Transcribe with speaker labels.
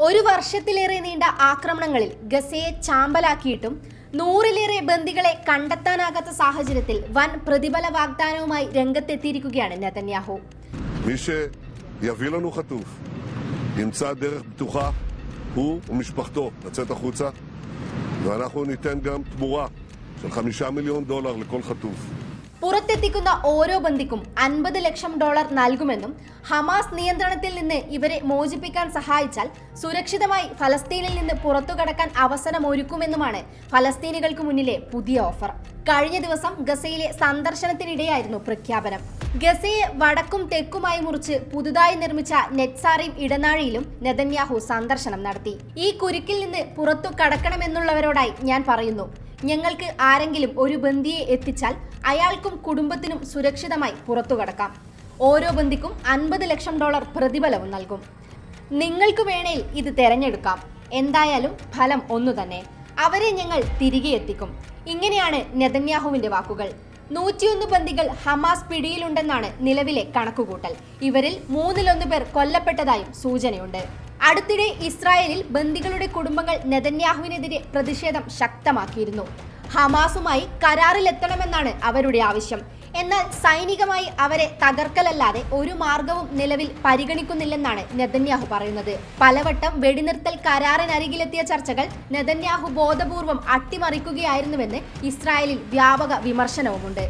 Speaker 1: ഒരു വർഷത്തിലേറെ നീണ്ട ആക്രമണങ്ങളിൽ ഗസയെ ചാമ്പലാക്കിയിട്ടും 100-ലേറെ ബന്ദികളെ കണ്ടെത്താനാകാത്ത സാഹചര്യത്തിൽ വൻ പ്രതിഫല വാഗ്ദാനവുമായി രംഗത്തെത്തിയിരിക്കുകയാണ് നെതന്യാഹു.
Speaker 2: מי שיביא לנו חטוף ימצא דרך בטוחה הוא ומשפחתו לצאת החוצה, ואנחנו ניתן גם תמורה של $5 מיליון לכל חטוף.
Speaker 1: പുറത്തെത്തിക്കുന്ന ഓരോ ബന്ദിക്കും $50 ലക്ഷം നൽകുമെന്നും ഹമാസ് നിയന്ത്രണത്തിൽ നിന്ന് ഇവരെ മോചിപ്പിക്കാൻ സഹായിച്ചാൽ സുരക്ഷിതമായി ഫലസ്തീനിൽ നിന്ന് പുറത്തു കടക്കാൻ അവസരമൊരുക്കുമെന്നുമാണ് ഫലസ്തീനികൾക്ക് മുന്നിലെ പുതിയ ഓഫർ. കഴിഞ്ഞ ദിവസം ഗസയിലെ സന്ദർശനത്തിനിടെയായിരുന്നു പ്രഖ്യാപനം. ഗസയെ വടക്കും തെക്കുമായി മുറിച്ച് പുതുതായി നിർമ്മിച്ച നെറ്റ്സാറിം ഇടനാഴിയിലും നെതന്യാഹു സന്ദർശനം നടത്തി. ഈ കുരുക്കിൽ നിന്ന് പുറത്തു കടക്കണമെന്നുള്ളവരോടായി ഞാൻ പറയുന്നു, ഞങ്ങൾക്ക് ആരെങ്കിലും ഒരു ബന്ദിയെ എത്തിച്ചാൽ അയാൾക്കും കുടുംബത്തിനും സുരക്ഷിതമായി പുറത്തു കടക്കാം. ഓരോ ബന്ദിക്കും $50 ലക്ഷം പ്രതിഫലവും നൽകും. നിങ്ങൾക്ക് വേണേൽ ഇത് തെരഞ്ഞെടുക്കാം. എന്തായാലും ഫലം ഒന്നു തന്നെ. അവരെ ഞങ്ങൾ തിരികെ എത്തിക്കും. ഇങ്ങനെയാണ് നെതന്യാഹുവിന്റെ വാക്കുകൾ. 101 ബന്ദികൾ ഹമാസ് പിടിയിലുണ്ടെന്നാണ് നിലവിലെ കണക്കുകൂട്ടൽ. ഇവരിൽ 1/3 പേർ കൊല്ലപ്പെട്ടതായും സൂചനയുണ്ട്. അടുത്തിടെ ഇസ്രായേലിൽ ബന്ദികളുടെ കുടുംബങ്ങൾ നെതന്യാഹുവിനെതിരെ പ്രതിഷേധം ശക്തമാക്കിയിരുന്നു. ഹമാസുമായി കരാറിലെത്തണമെന്നാണ് അവരുടെ ആവശ്യം. എന്നാൽ സൈനികമായി അവരെ തകർക്കലല്ലാതെ ഒരു മാർഗവും നിലവിൽ പരിഗണിക്കുന്നില്ലെന്നാണ് നെതന്യാഹു പറയുന്നത്. പലവട്ടം വെടിനിർത്തൽ കരാറിനരികിലെത്തിയ ചർച്ചകൾ നെതന്യാഹു ബോധപൂർവം അട്ടിമറിക്കുകയായിരുന്നുവെന്ന് ഇസ്രായേലിൽ വ്യാപക വിമർശനവുമുണ്ട്.